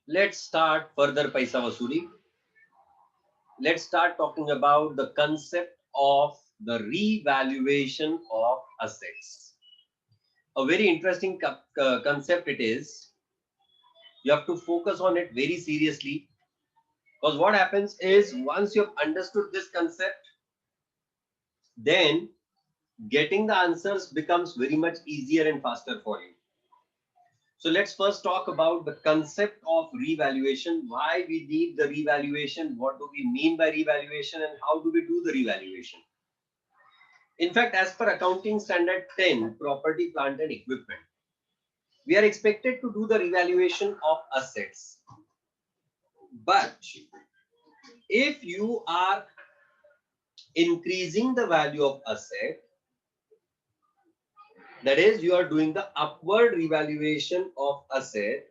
Let's start further paisa vasuli. Let's start talking about the concept of the revaluation of assets. A very interesting concept it is. You have to focus on it very seriously because what happens is once you have understood this concept, then getting the answers becomes very much easier and faster for you. So let's first talk about the concept of revaluation, why we need the revaluation, what do we mean by revaluation, and how do we do the revaluation. In fact, as per accounting standard 10, property, plant and equipment, we are expected to do the revaluation of assets. But if you are increasing the value of asset, that is, you are doing the upward revaluation of asset,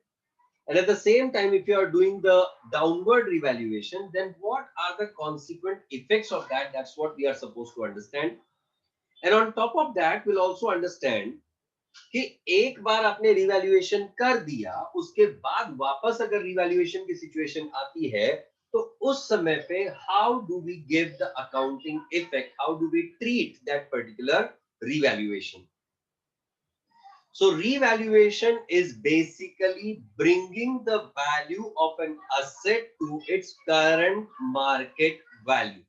and at the same time, if you are doing the downward revaluation, then what are the consequent effects of that? That's what we are supposed to understand. And on top of that, we'll also understand कि एक बार आपने revaluation कर दिया, उसके बाद वापस अगर revaluation की सिचुएशन आती है, तो उस समय पे how do we give the accounting effect, how do we treat that particular revaluation. So revaluation is basically bringing the value of an asset to its current market value.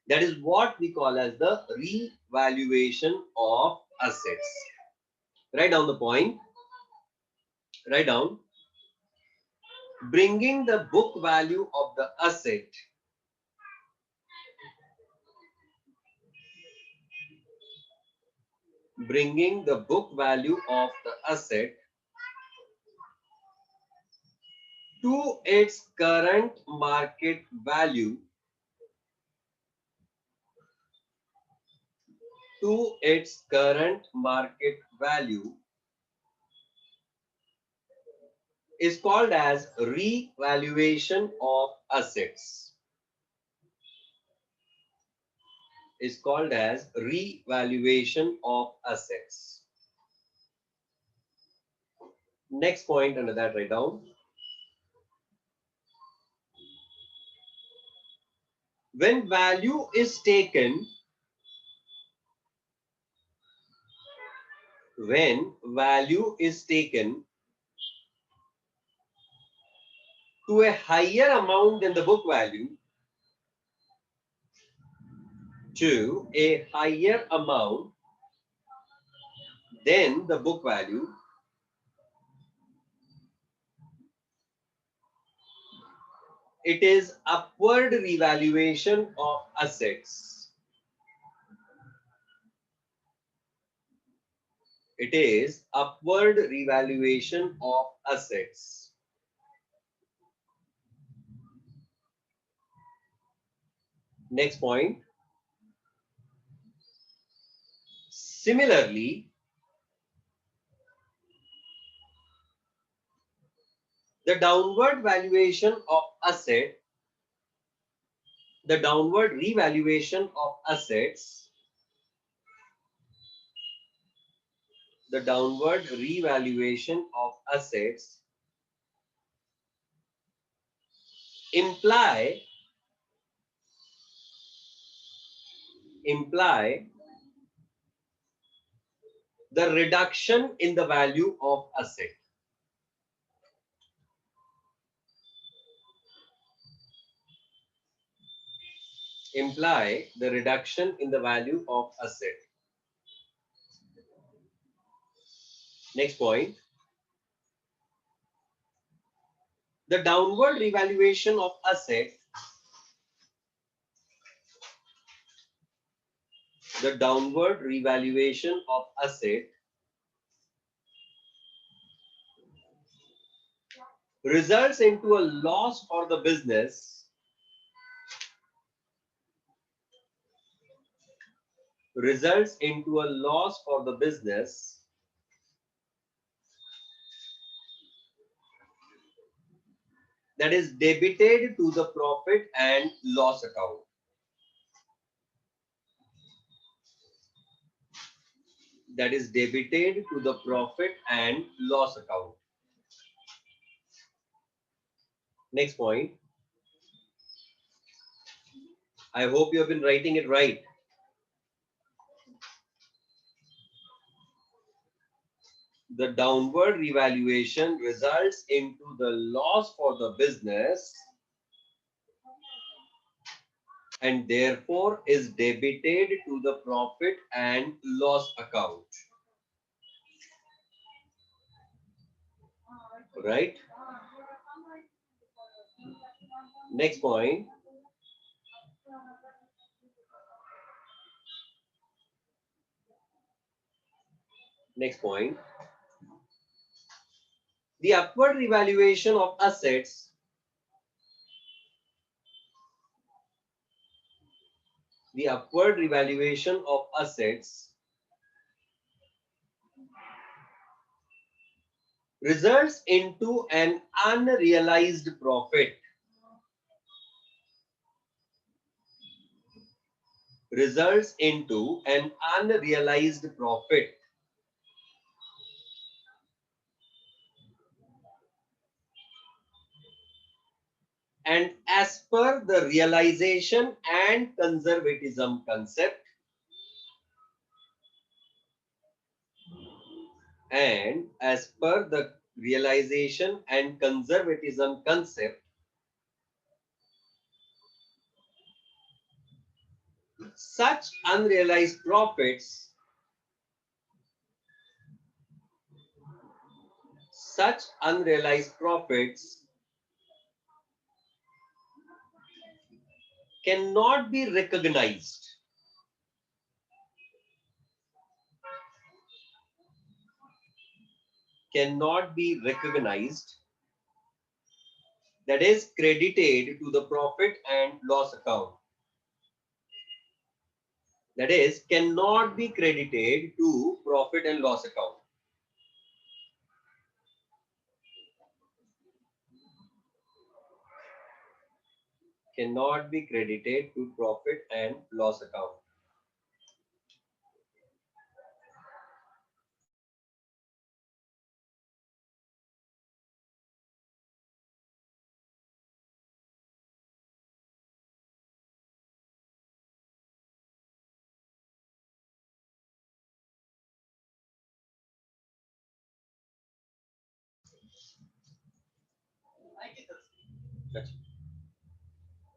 That is what we call as the revaluation of assets. Write down the point. Write down. Bringing the book value of the asset bringing the book value of the asset to its current market value is called as revaluation of assets. Is called as revaluation of assets. Next point under that, write down. When value is taken to a higher amount than the book value, to a higher amount than the book value, it is upward revaluation of assets. It is upward revaluation of assets. Next point. Similarly, the downward valuation of asset, the downward revaluation of assets, the downward revaluation of assets imply the reduction in the value of asset. Imply the reduction in the value of asset. Next point. The downward revaluation of asset, the downward revaluation of asset results into a loss for the business, results into a loss for the business that is debited to the profit and loss account. That is debited to the profit and loss account. Next point. I hope you have been writing it right. The downward revaluation results into the loss for the business and therefore is debited to the profit and loss account. Right? Next point. Next point. The upward revaluation of assets results into an unrealized profit. Results into an unrealized profit. And as per the realization and conservatism concept, such unrealized profits cannot be recognized. That is credited to the profit and loss account. That is cannot be credited to profit and loss account. Cannot be credited to profit and loss account.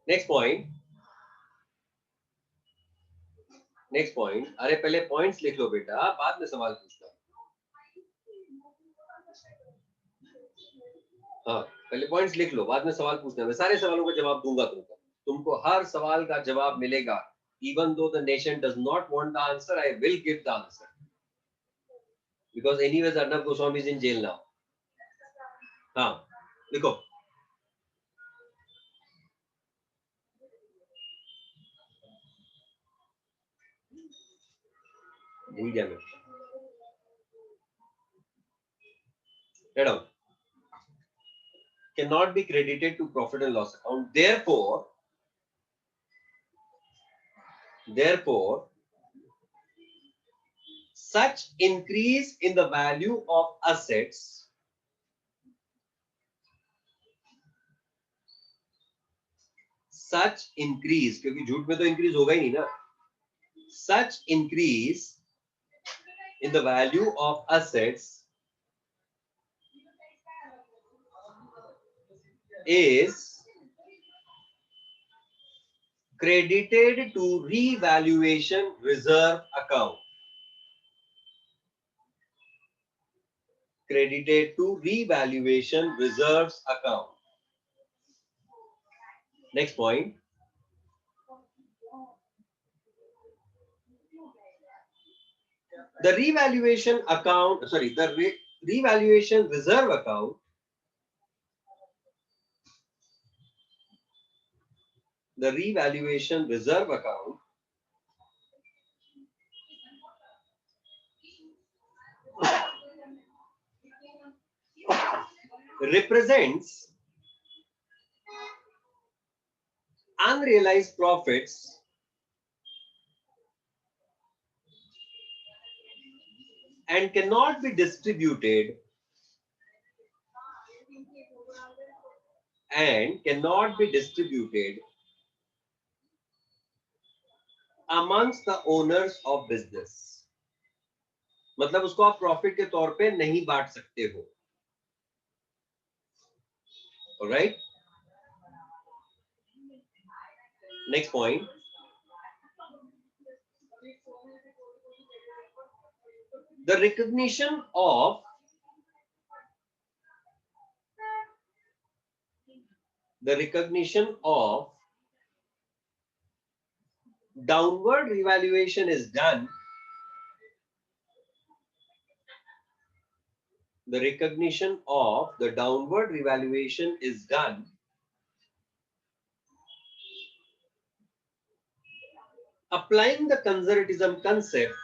Next point. अरे पहले points लिख लो बेटा, बाद में सवाल पूछना. हाँ, पहले पॉइंट्स लिख लो, बाद में सवाल पूछना. मैं सारे सवालों का जवाब दूंगा तुमको हर सवाल का जवाब मिलेगा. Even though the nation does not want the answer, I will give the answer. Because anyways, Arnab Goswami is in jail now. हाँ, लिखो. भूल गया मैं. Write down. Cannot be credited to profit and loss account. Therefore, such increase in the value of assets क्योंकि झूठ में तो increase होगा ही नहीं ना. Such increase in the value of assets is credited to revaluation reserve account. Credited to revaluation reserves account. Next point. The revaluation account, sorry, the revaluation reserve account represents unrealized profits and cannot be distributed and cannot be distributed amongst the owners of business. मतलब उसको आप profit के तौर पे नहीं बांट सकते हो. Alright? Next point. The recognition of downward revaluation is done. The recognition of the downward revaluation is done applying the conservatism concept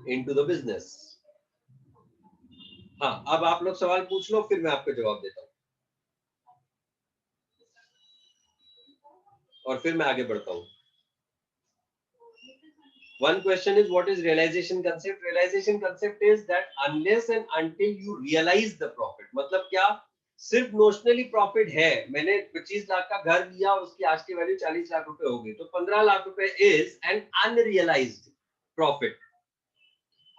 into the business. हाँ, अब आप लोग सवाल पूछ लो, फिर मैं आपको जवाब देता हूं और फिर मैं आगे बढ़ता हूं. One question is, what is realization concept? Realization concept is that unless and until you realize the profit. मतलब क्या, सिर्फ नोशनली प्रॉफिट है, मैंने 25 लाख का घर लिया, उसकी आज की वैल्यू 40 लाख रुपए हो गई, तो 15 लाख रुपए इज एन अनरियलाइज्ड प्रॉफिट.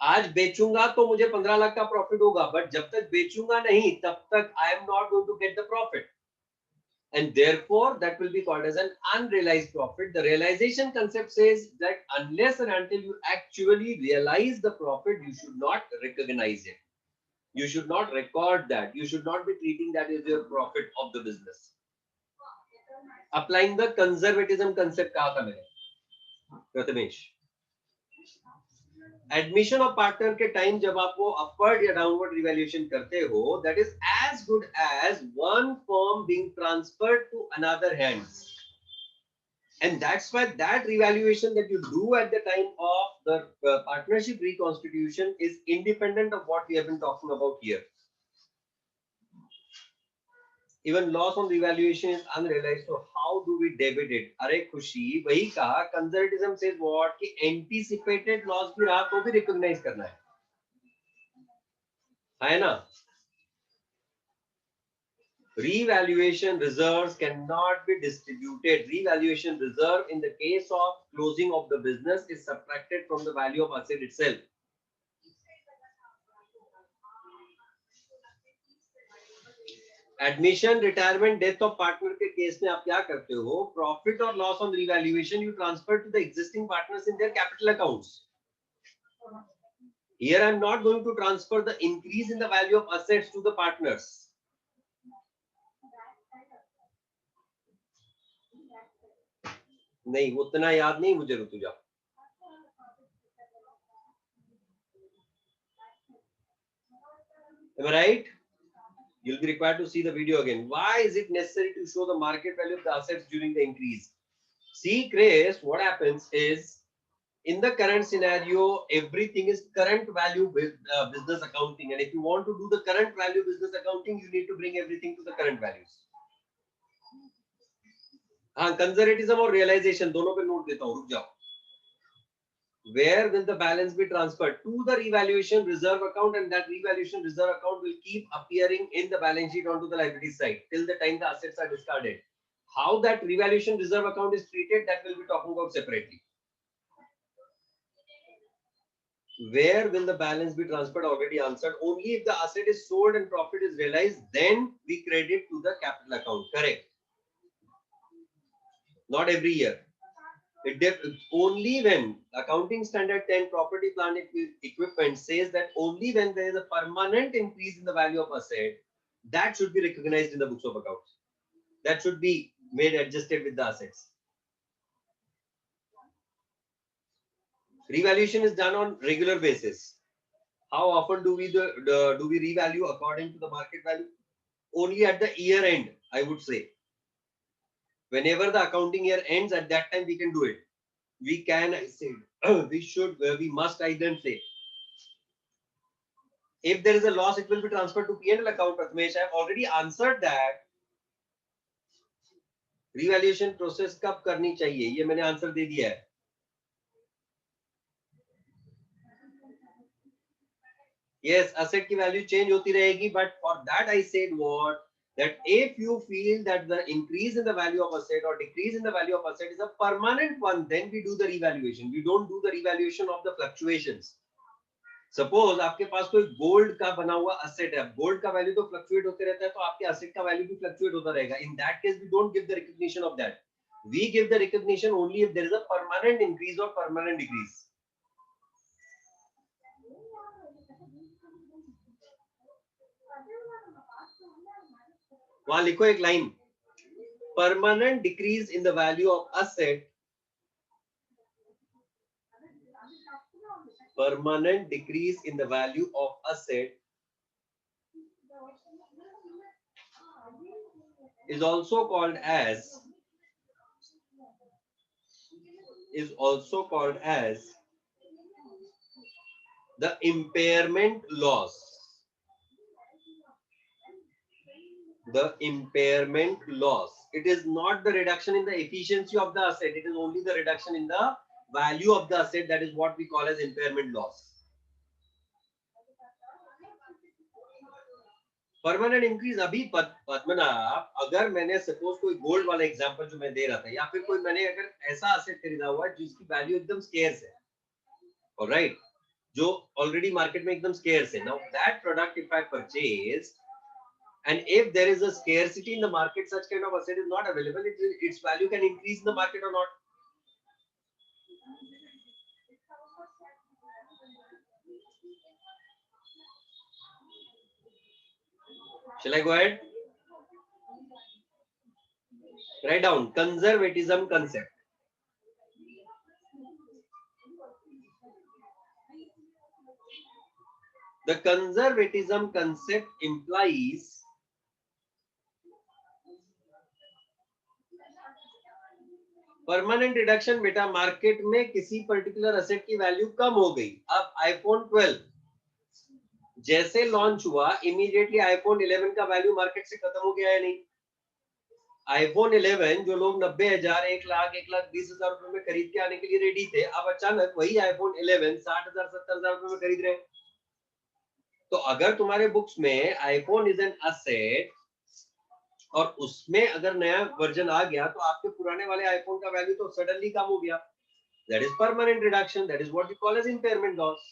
आज बेचूंगा तो मुझे 15 लाख का प्रॉफिट होगा, बट जब तक बेचूंगा नहीं तब तक I am not going to get the profit, and therefore that will be called as an unrealized profit. The realization concept says that unless and until you actually realize the profit, you should not recognize it, you should not record that, you should not be treating that as your profit of the business. Applying the conservatism concept कहा था मैंने Prathamesh. Admission of partner के time जब आप वो upward या downward revaluation करते हो, that is as good as one firm being transferred to another hands, and that's why that revaluation that you do at the time of the partnership reconstitution is independent of what we have been talking about here. Even loss on revaluation is unrealized, so how do we debit it? अरे खुशी, वही कहा, conservatism says what कि anticipated loss भी रहा तो भी recognize करना है ना? Revaluation reserves cannot be distributed. Revaluation reserve in the case of closing of the business is subtracted from the value of asset itself. Admission, retirement, death of partner के case में आप क्या करते हो? प्रॉफिट और loss on revaluation you transfer to the existing partners in their capital accounts. Here I am not going to transfer the increase in the value of assets to the partners. नहीं, उतना याद नहीं मुझे, रुक जाओ. Am I right? You'll be required to see the video again. Why is it necessary to show the market value of the assets during the increase? See, Chris, what happens is, in the current scenario, everything is current value with business accounting, and if you want to do the current value business accounting, you need to bring everything to the current values. हाँ, conservatism और realization दोनों पे note देता हूँ, रुक जाओ. Where will the balance be transferred? To the revaluation reserve account, and that revaluation reserve account will keep appearing in the balance sheet onto the liability side till the time the assets are discarded. How that revaluation reserve account is treated, that we'll be talking about separately. Where will the balance be transferred? Already answered. Only if the asset is sold and profit is realized, then we credit to the capital account. Correct. Not every year. Only when accounting standard 10 property plant equipment says that only when there is a permanent increase in the value of asset, that should be recognized in the books of accounts. That should be made adjusted with the assets. Revaluation is done on regular basis. How often do we revalue according to the market value? Only at the year end, I would say. Whenever the accounting year ends, at that time we can do it. We can, I say, we must, I then say. If there is a loss, it will be transferred to P&L account. Prathamesh, I have already answered that. Revaluation process कब करनी चाहिए? ये मैंने answer दे दिया है. Yes, asset की value change होती रहेगी, but for that I said what? That if you feel that the increase in the value of asset or decrease in the value of asset is a permanent one, then we do the revaluation. We don't do the revaluation of the fluctuations. Suppose आपके पास कोई gold का बना हुआ asset है, gold का value तो fluctuate होते रहता है, तो आपके asset का वैल्यू भी फ्लक्चुएट होता रहेगा. In that case, we don't give the recognition of that. We give the recognition only if there is a permanent increase or permanent decrease. वहां लिखो एक line, permanent decrease in the value of asset, permanent decrease in the value of asset is also called as the impairment loss. The impairment loss. It is not the reduction in the efficiency of the asset. It is only the reduction in the value of the asset. That is what we call as impairment loss. Permanent increase अभी पद्मनाभ, अगर मैंने suppose कोई gold वाला example जो मैं दे रहा था, या फिर कोई मैंने अगर ऐसा एसेट खरीदा हुआ है जिसकी वैल्यू एकदम स्केर्स है, ऑलराइट, जो ऑलरेडी मार्केट में एकदम स्केर्स है, now that product if I purchase and if there is a scarcity in the market, such kind of asset is not available, its value can increase in the market or not. Shall I go ahead? Write down conservatism concept. The conservatism concept implies permanent reduction. बेटा market में किसी particular asset की value कम हो गई. अब iPhone 12 जैसे launch हुआ, immediately iPhone 11 का वैल्यू मार्केट से खत्म हो गया है नहीं. आईफोन 11 जो लोग 90,000, 1,00,000, 1,20,000 रुपए में खरीद के आने के लिए रेडी थे, अब अचानक वही आईफोन 11 60,000, 70,000 रुपए में खरीद रहे हैं. तो अगर तुम्हारे बुक्स में आईफोन इज एन असेट और उसमें अगर नया वर्जन आ गया, तो आपके पुराने वाले आईफोन का वैल्यू तो सडनली कम हो गया. That is permanent reduction. That is what we call as impairment loss.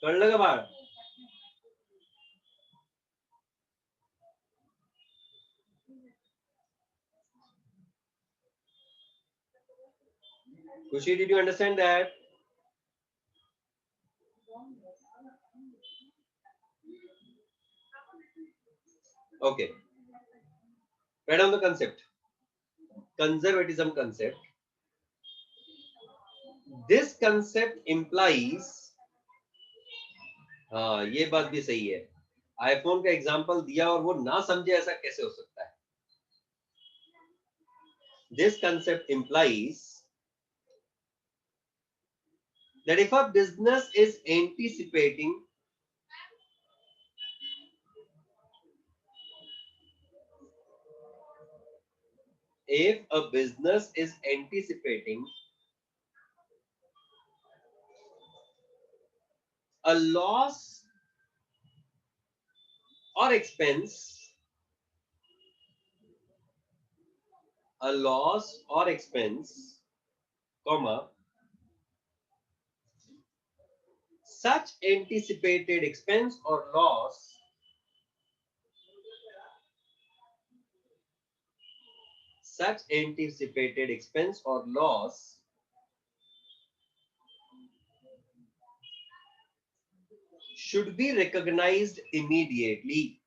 कर लगा बात? Kushi, did you understand that? Okay. Write down the concept. Conservatism concept. This concept implies, हाँ ये बात भी सही है, आईफोन का एग्जांपल दिया और वो ना समझे, ऐसा कैसे हो सकता है? This concept implies that if a business is anticipating a loss or expense, comma, such anticipated expense or loss should be recognized immediately.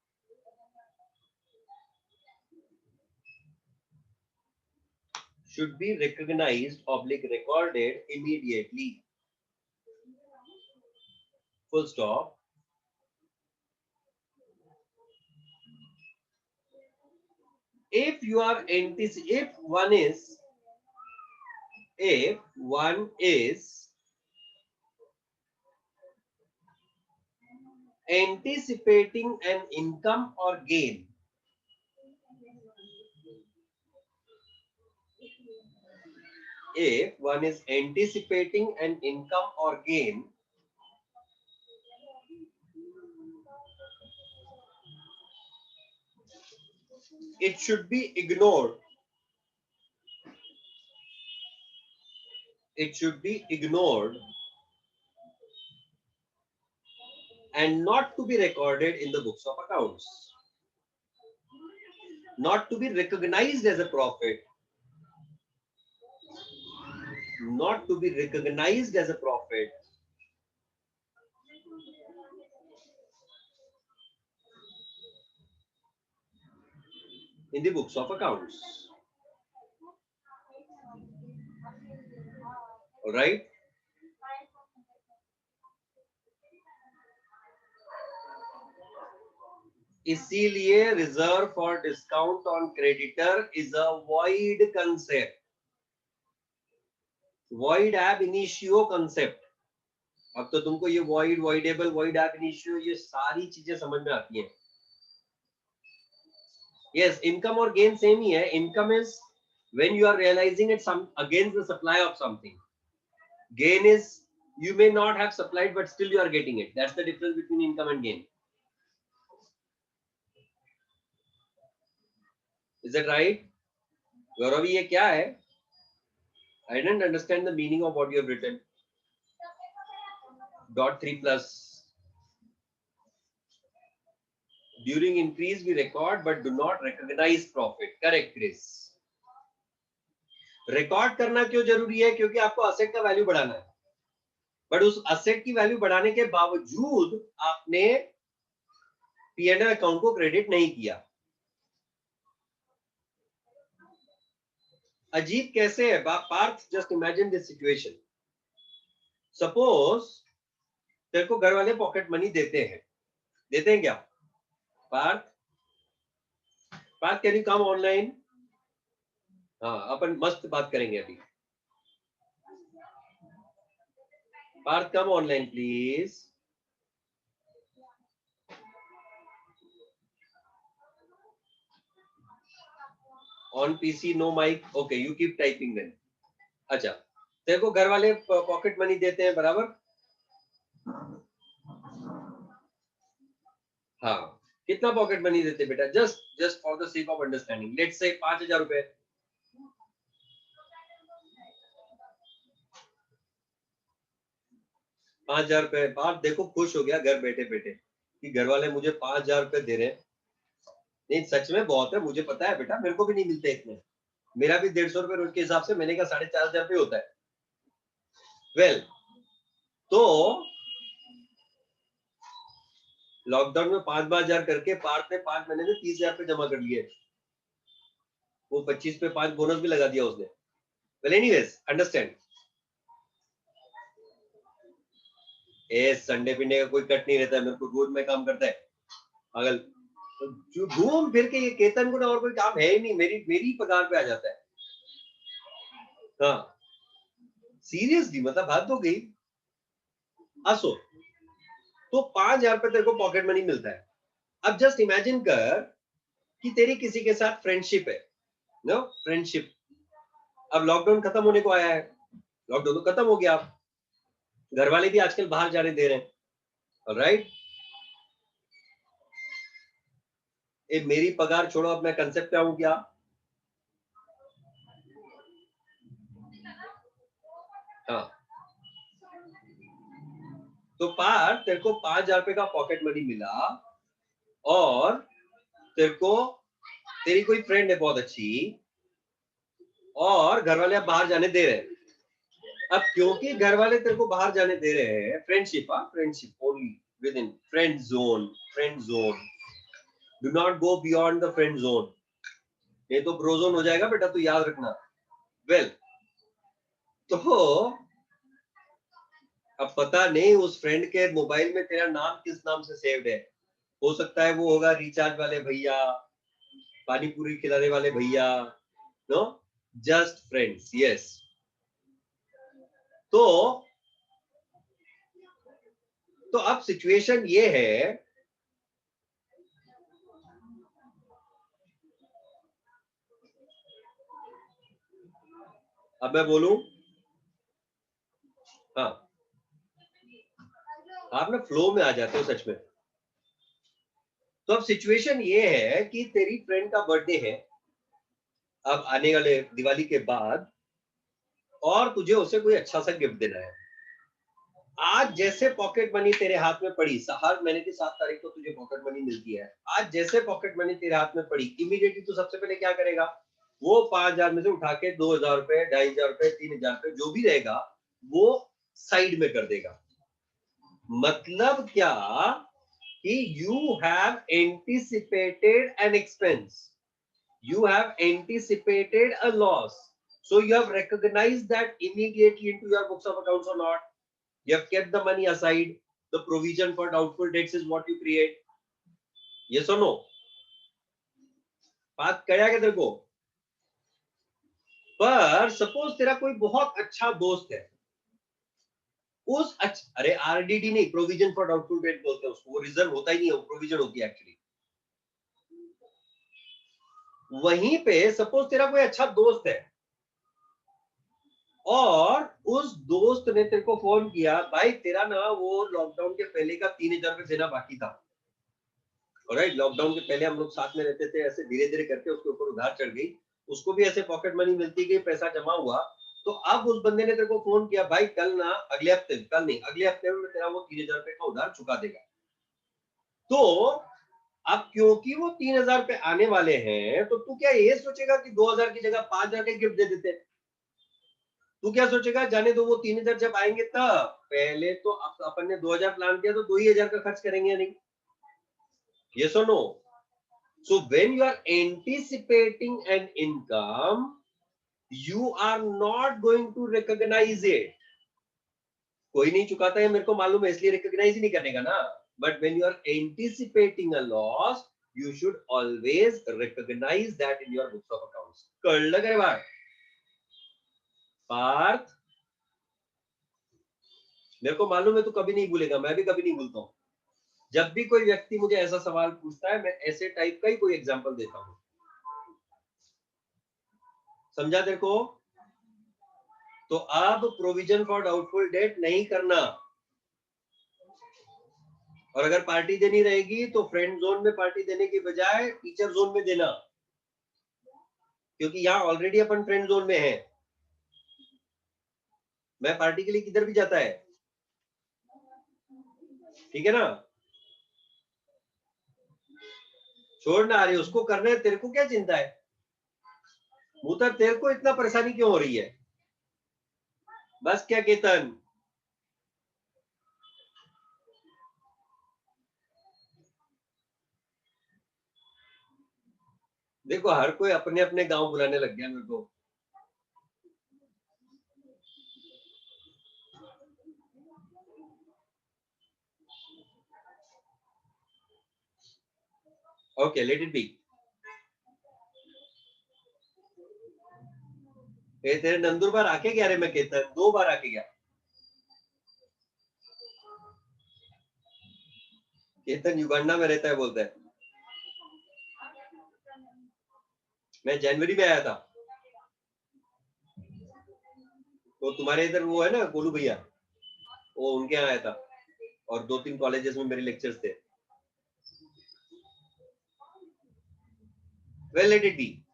Should be recognized oblique recorded immediately. Full stop. If you are if one is anticipating an income or gain, if one is anticipating an income or gain, It should be ignored. It should be ignored and not to be recorded in the books of accounts. Not to be recognized as a profit. Not to be recognized as a profit in the books of accounts. All right. इसीलिए reserve for discount on creditor is a void concept. Void एब initio concept. अब तो तुमको ये void, voidable, void एब initio, ये सारी चीजें समझ में आती हैं. यस, इनकम और गेन सेम ही है. Income is when you are realizing it some against the supply of something. Gain is you may not have supplied but still you are getting it. That's the difference between income and gain. Is that right? Gaurav, ये क्या है? I didn't understand the meaning of what you have written. Dot 3 plus. During increase we record but do not recognize profit. Correct, Chris. Record करना क्यों जरूरी है? क्योंकि आपको asset का वैल्यू बढ़ाना है. बट उस असेट की वैल्यू बढ़ाने के बावजूद आपने P&L अकाउंट को क्रेडिट नहीं किया. अजीब कैसे है Parth? Just imagine this situation. Suppose तेरे को घर वाले पॉकेट मनी देते हैं क्या? Parth, can you come online? हाँ, अपन मस्त बात करेंगे अभी. Parth, come online please. On PC no mike. Okay, you keep typing then. अच्छा, तेरे को घर वाले पॉकेट मनी देते हैं, बराबर? हाँ, कितना पॉकेट मनी देते बेटा? Just for the sake of understanding, let's say 5,000 रुपए. 5,000 रुपए. बात देखो, खुश हो गया घर बैठे बैठे कि घर वाले मुझे 5,000 रुपए दे रहे हैं. नहीं, सच में बहुत है, मुझे पता है बेटा, मेरे को भी नहीं मिलते इतने. मेरा भी 150 रुपए रोज के हिसाब से मैंने कहा 4,500 रुपये होता है. वेल, तो लॉकडाउन में 5,000 करके पार्थ ने 5 महीने में 30,000 रुपये जमा कर लिए. वो 25 पे 5 बोनस भी लगा दिया उसने. Well anyways, understand. संडे पिंडे का कोई कट नहीं रहता है, मेरे को रोज में काम करता है पागल. जो घूम फिर के ये केतन को और कोई काम है ही नहीं, मेरी पगार पे आ जाता है. हाँ, सीरियसली, मतलब बात हो गई. असो तो 5,000 रुपए तेरे को पॉकेट मनी मिलता है. अब जस्ट इमेजिन कर कि तेरी किसी के साथ फ्रेंडशिप है, नो फ्रेंडशिप. अब लॉकडाउन खत्म होने को आया है. लॉकडाउन तो खत्म हो गया. घर वाले भी आजकल बाहर जाने दे रहे हैं. ऑलराइट. मेरी पगार छोड़ो, अब मैं कंसेप्ट पे आऊं क्या? हाँ, तो पार तेरे को 5,000 रुपए का पॉकेट मनी मिला और तेरे को तेरी कोई फ्रेंड है बहुत अच्छी और घर वाले अब बाहर जाने दे रहे हैं. अब क्योंकि घर वाले तेरे को बाहर जाने दे रहे हैं, friendship, friendship only with in friend zone. Friend zone, do not go beyond the friend zone. ये तो ब्रो जोन हो जाएगा बेटा, तो याद रखना. वेल, तो अब पता नहीं उस फ्रेंड के मोबाइल में तेरा नाम किस नाम से सेव्ड है. हो सकता है वो होगा रिचार्ज वाले भैया, पानी पूरी खिलाने वाले भैया. No, just friends. यस. तो अब सिचुएशन ये है, अब मैं बोलूं. हाँ, आप ना फ्लो में आ जाते हो सच में. तो अब सिचुएशन ये है कि तेरी फ्रेंड का बर्थडे है अब आने वाले दिवाली के बाद, और तुझे उसे कोई अच्छा सा गिफ्ट देना है। आज जैसे पॉकेट मनी तेरे हाथ में पड़ी, हर महीने की 7 तारीख को तुझे पॉकेट मनी मिलती है, आज जैसे पॉकेट मनी तेरे हाथ में पड़ी, इमीडिएटली तू सबसे पहले क्या करेगा, वो 5,000 में से उठा के 2,000 रुपए, 2,500 रुपए, 3,000 रुपए जो भी रहेगा वो साइड में कर देगा। मतलब क्या कि you have anticipated an expense, you have anticipated a loss, so you have recognized that immediately into your books of accounts or not. You have kept the money aside. The provision for doubtful debts is what you create. Yes or no? बात करेगा क्या तेरे को? पर suppose तेरा कोई बहुत अच्छा दोस्त है, उस अरे आरडीडी नहीं, प्रोविजन फॉर डाउटफुल डेट बोलते हैं उसको, वो रिजर्व होता ही नहीं है, वो प्रोविजन होती है एक्चुअली। वहीं पे सपोज तेरा कोई अच्छा दोस्त है और उस दोस्त ने तेरे को फोन किया, भाई तेरा ना वो लॉकडाउन के पहले का 3,000 रुपए देना बाकी था। राइट, लॉकडाउन के पहले हम लोग साथ में रहते थे, ऐसे धीरे धीरे करके उसके ऊपर उधार चढ़ गई, उसको भी ऐसे पॉकेट मनी मिलती गई, पैसा जमा हुआ। तो अब उस बंदे ने तेरे को फोन किया, भाई कल ना, अगले हफ्ते, कल नहीं अगले हफ्ते में तेरा वो 3,000 रुपए का उधार चुका देगा। तो अब क्योंकि वो 3,000 रुपए आने वाले हैं, तो तू क्या ये सोचेगा कि 2,000 की जगह 5,000 के गिफ्ट दे देते? तू क्या सोचेगा, जाने दो वो 3,000 जब आएंगे तब, पहले तो अपन ने 2,000 प्लान किया तो 2,000 का खर्च करेंगे या नहीं? Yes or no? So when you are anticipating an income, you are not going to recognize it. कोई नहीं चुकाता है, मेरे को मालूम है, इसलिए रिकॉग्नाइज ही नहीं करने का ना। But when you are anticipating a loss, you should always recognise that in your books of accounts. कर लगे बात पार्थ, मेरे को मालूम है तू कभी नहीं भूलेगा, मैं भी कभी नहीं भूलता हूँ। जब भी कोई व्यक्ति मुझे ऐसा सवाल पूछता है, मैं ऐसे टाइप का ही कोई एग्जांपल देता हूँ। समझा तेरे को? तो अब प्रोविजन फॉर डाउटफुल डेट नहीं करना, और अगर पार्टी देनी रहेगी तो फ्रेंड जोन में पार्टी देने की बजाय टीचर जोन में देना, क्योंकि यहाँ ऑलरेडी अपन फ्रेंड जोन में है। मैं पार्टी के लिए किधर भी जाता है, ठीक है ना? छोड़ ना, रही उसको करना है, तेरे को क्या चिंता है? मुतर तेरे को इतना परेशानी क्यों हो रही है? बस क्या केतन, देखो हर कोई अपने अपने गांव बुलाने लग गया मेरे को। Okay, let it be. तेरे नंदुरबार आके गया रे मैं केतन, 2 बार आके गया। केतन युगांडा में रहता है बोलता है। मैं जनवरी में आया था, तो तुम्हारे इधर वो है ना गोलू भैया, वो उनके यहाँ आया था, और 2-3 कॉलेजेस में मेरे लेक्चर्स थे। Well let it be.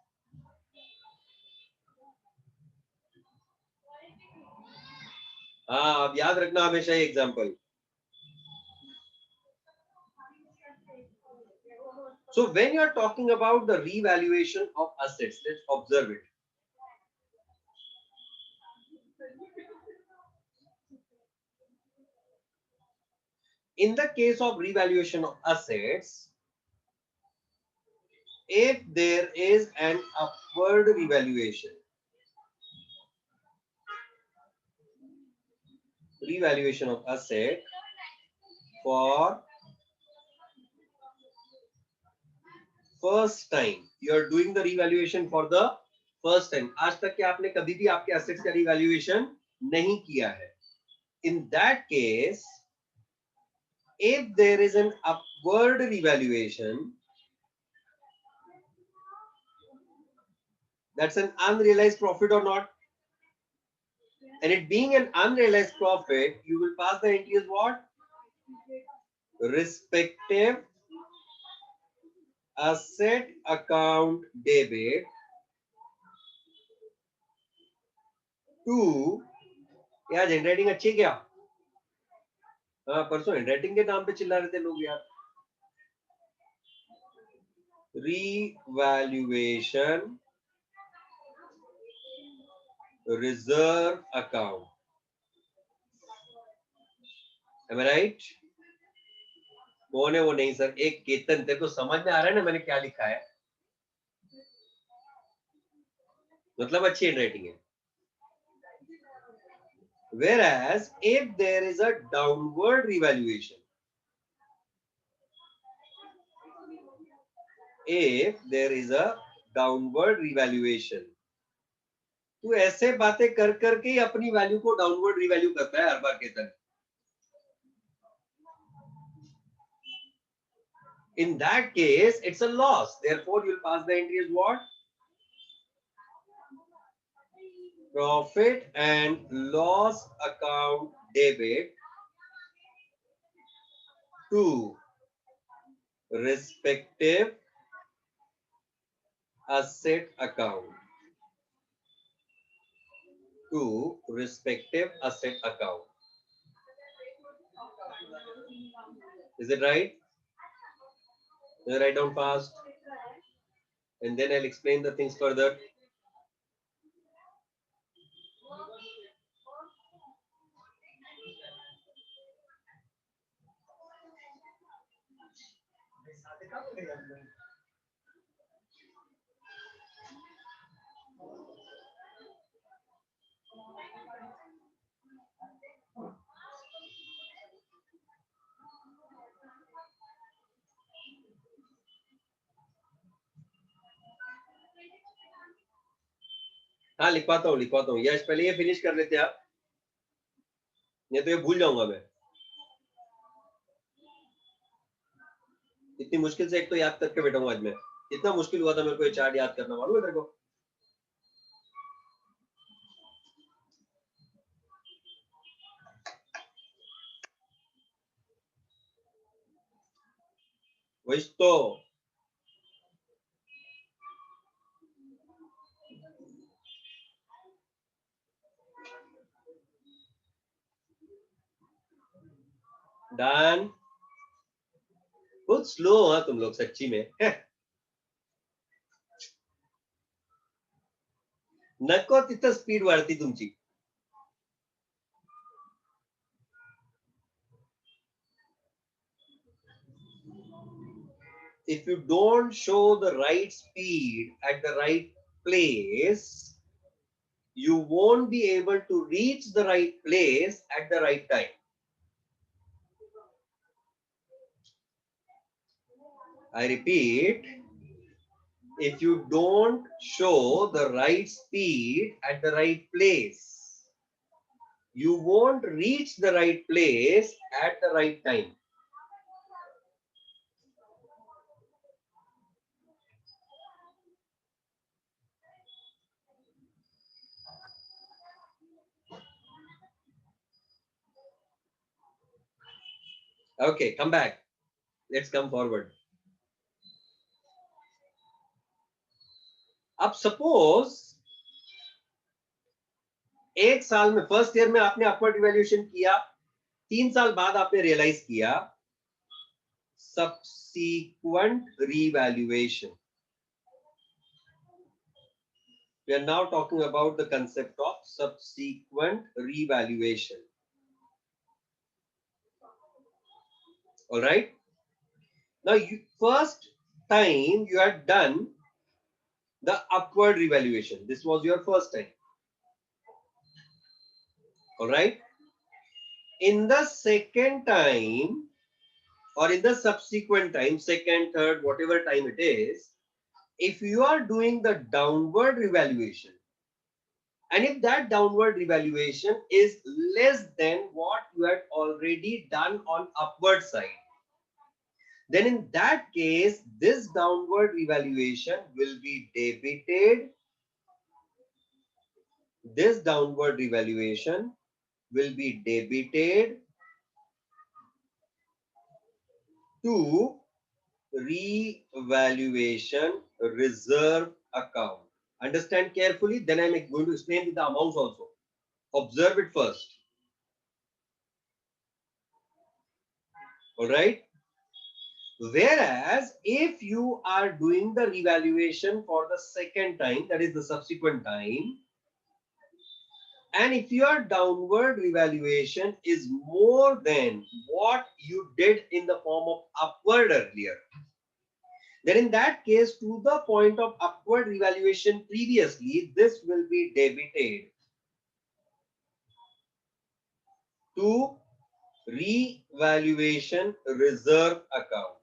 हाँ, अब याद रखना हमेशा ये example. So when you are talking about the revaluation of assets, let's observe it. In the case of revaluation of assets, if there is an upward revaluation of asset for first time, you are doing the revaluation for the first time, आज तक के आपने कभी भी आपके assets का revaluation नहीं किया है, in that case if there is an upward revaluation, that's an unrealized profit or not? And it being an unrealized profit, you will pass the entry as what? Respective asset account debit to, यार handwriting अच्छी है क्या? हाँ परसों handwriting के नाम पे चिल्ला रहे थे लोग यार. Revaluation reserve account. Am I right? कौन है वो? नहीं सर, एक केतन. तेरे को समझ में आ रहा है ना मैंने क्या लिखा है? मतलब अच्छी हैंडराइटिंग है. Whereas if there is a downward revaluation, if there is a downward revaluation, तू ऐसे बातें कर करके ही अपनी वैल्यू को डाउनवर्ड रिवैल्यू करता है हर बार के तरह. In that case, it's a loss. Therefore, you'll pass the entry as what? Profit and loss account debit to respective asset account. To respective asset account. Is it right? I'll write down fast and then I'll explain the things further. हाँ लिखवाता हूँ. यश पहले ये finish कर लेते आप, नहीं तो ये भूल जाऊंगा मैं. इतनी मुश्किल से एक तो याद करके बैठा हूँ आज मैं. इतना मुश्किल हुआ था मेरे को ये चार्ट याद करना, मालूम है तेरे को? वही तो. डन. बहुत स्लो हो तुम लोग सच्ची में. नको तिथं स्पीड वाढती तुमची. If you don't show the right speed at the right place, you won't be able to reach the right place at the right time. I repeat, if you don't show the right speed at the right place, you won't reach the right place at the right time. Okay, come back. Let's come forward. अब suppose एक साल में, first year में आपने upward evaluation किया, 3 साल बाद आपने रियलाइज किया subsequent revaluation. We are now talking about the concept of subsequent revaluation. All right. Now, first time you had done the upward revaluation. This was your first time. All right. In the second time or in the subsequent time, second, third, whatever time it is, if you are doing the downward revaluation, and if that downward revaluation is less than what you had already done on upward side, then in that case, this downward revaluation will be debited. This downward revaluation will be debited to revaluation reserve account. Understand carefully, then I'm going to explain with the amounts also. Observe it first. All right. Whereas if you are doing the revaluation for the second time, that is the subsequent time, and if your downward revaluation is more than what you did in the form of upward earlier, then in that case, to the point of upward revaluation previously, this will be debited to revaluation reserve account.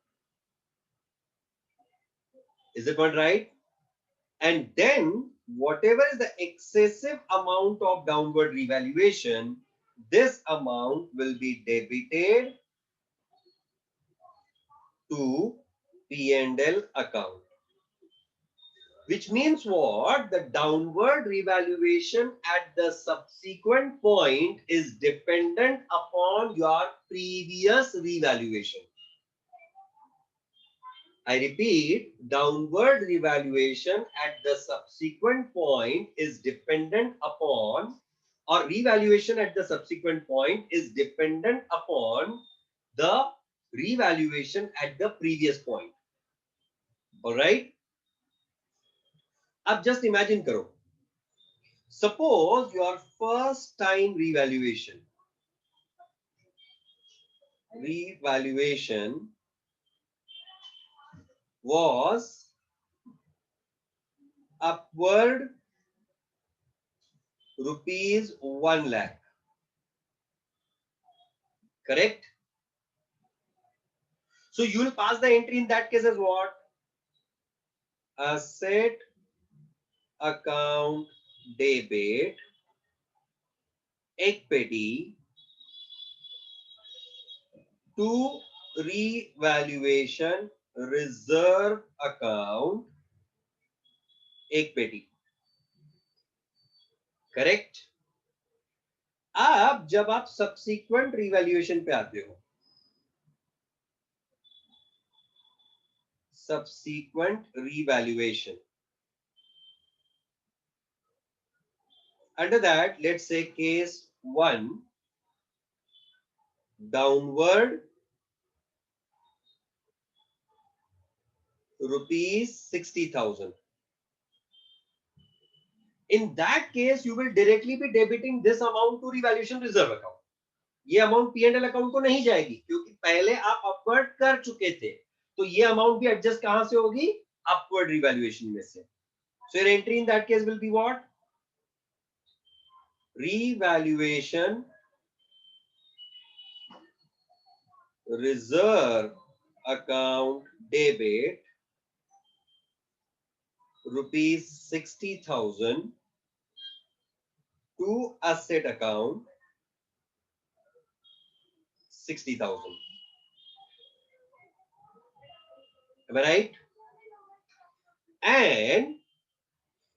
Is it not right? And then whatever is the excessive amount of downward revaluation, this amount will be debited to P&L account. Which means what? The downward revaluation at the subsequent point is dependent upon your previous revaluation. I repeat, downward revaluation at the subsequent point is dependent upon, or revaluation at the subsequent point is dependent upon the revaluation at the previous point. All right. अब just imagine करो. Suppose your first time revaluation was upward rupees 1 lakh. Correct? So you will pass the entry in that case as what? Asset account debit equity to revaluation reserve account equity. Correct. अब जब आप subsequent revaluation पे आते हो, subsequent revaluation, under that let's say case 1, downward rupees 60,000. In that case you will directly be debiting this amount to revaluation reserve account. ये amount P&L account को नहीं जाएगी क्योंकि पहले आप अपवर्ड कर चुके थे, तो ये अमाउंट भी एडजस्ट कहां से होगी? अपवर्ड रिवैल्यूएशन में से. So your entry in that case will be what? Revaluation reserve account debit rupees 60,000 to asset account 60,000. Am I right? And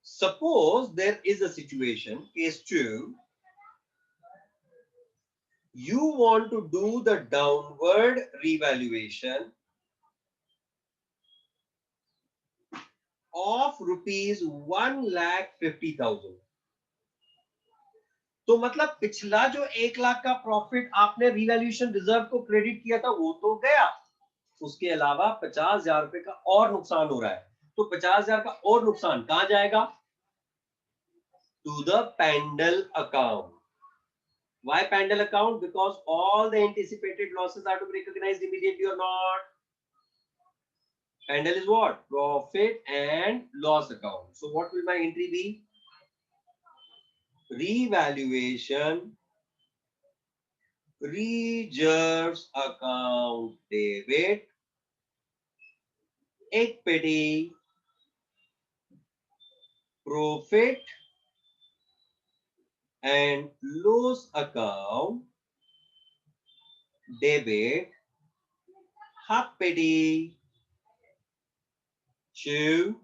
suppose there is a situation, case 2, you want to do the downward revaluation of rupees 1,50,000. तो मतलब पिछला जो 1 लाख का profit आपने revaluation reserve को credit किया था वो तो गया, उसके अलावा 50,000 रुपए का और नुकसान हो रहा है. तो 50,000 का और नुकसान कहां जाएगा? To the P&L account. Why P&L account? Because all the anticipated losses are to be recognized immediately or not. P&L is what? Profit and loss account. So what will my entry be? Revaluation reserves account debit equity profit and loss account debit happy to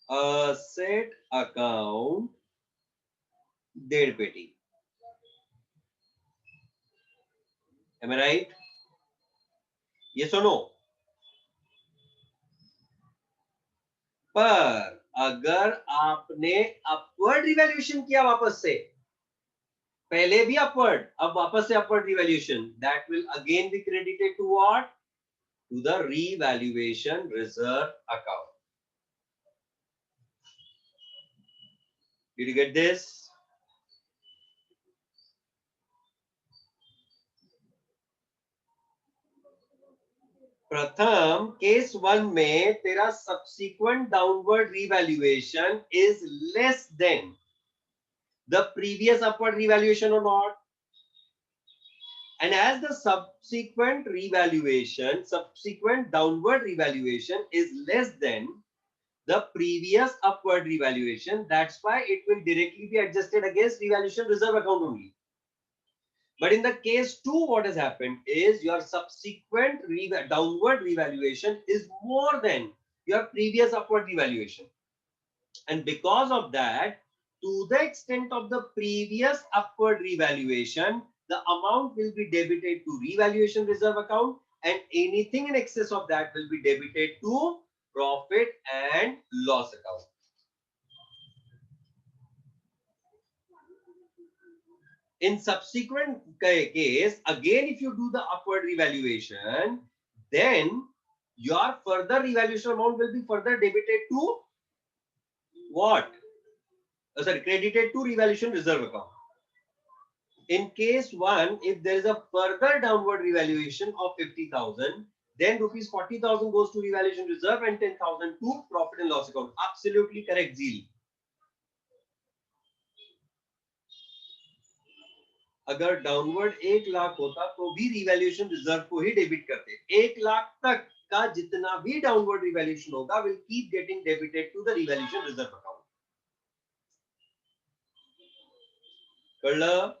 asset account debit. Am I right? Yes or no? पर अगर आपने upward revaluation किया वापस से, पहले भी upward, अब वापस से upward revaluation, that will again be credited to what, to the revaluation reserve account. Did you get this? Pratham case 1 में तेरा subsequent downward revaluation is less than the previous upward revaluation or not? And as the subsequent downward revaluation is less than the previous upward revaluation, that's why it will directly be adjusted against revaluation reserve account only. But in the case 2, what has happened is your subsequent downward revaluation is more than your previous upward revaluation. And because of that, to the extent of the previous upward revaluation, the amount will be debited to revaluation reserve account, and anything in excess of that will be debited to profit and loss account. In subsequent case, again, if you do the upward revaluation, then your further revaluation amount will be further debited to what? Sorry, credited to revaluation reserve account. In case 1, if there is a further downward revaluation of 50,000, then rupees 40,000 goes to revaluation reserve and 10,000 to profit and loss account. Absolutely correct, Zeal. अगर downward 1 lakh होता तो भी revaluation reserve को ही debit करते, 1 लाख तक का जितना भी डाउनवर्ड रिवैल्यूएशन होगा will keep getting debited to the revaluation reserve account. कळलं?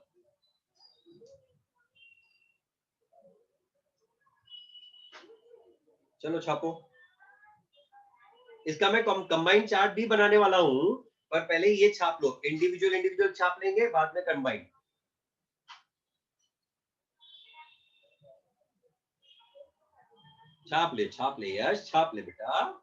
चलो छापो. इसका मैं कंबाइंड चार्ट भी बनाने वाला हूं, पर पहले ये छाप लो. इंडिविजुअल छाप लेंगे, बाद में कंबाइंड. छाप ले यश, छाप ले बेटा.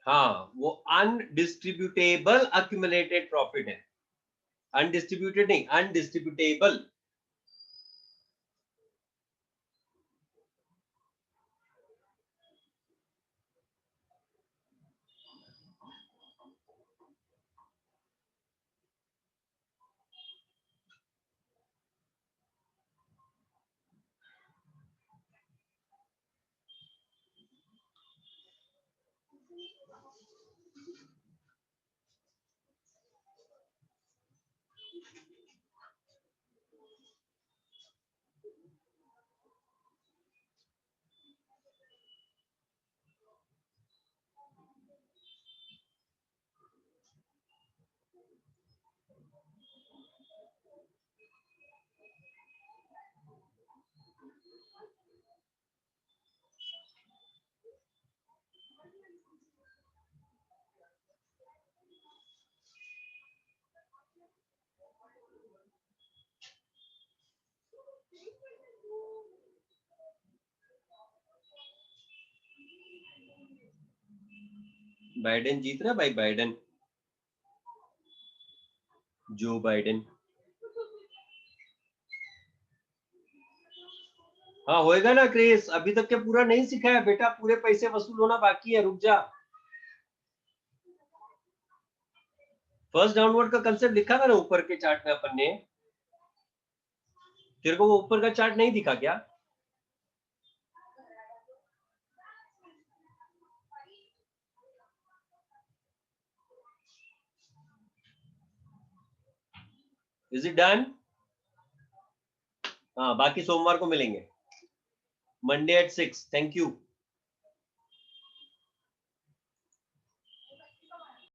हाँ, वो अनडिस्ट्रीब्यूटेबल अक्यूमुलेटेड प्रॉफिट है. अनडिस्ट्रीब्यूटेड नहीं, अनडिस्ट्रीब्यूटेबल. बाइडेन जीत रहा है भाई, बाइडेन, जो बाइडेन। हाँ होएगा ना क्रिस, अभी तक के पूरा नहीं सीखा है बेटा, पूरे पैसे वसूल होना बाकी है, रुक जा। फर्स्ट डाउनवर्ड का कंसेप्ट लिखा था ना ऊपर के चार्ट में अपन ने, तेरे को वो ऊपर का चार्ट नहीं दिखा क्या? Is it done? हाँ बाकी सोमवार को मिलेंगे, मंडे एट 6। Thank you.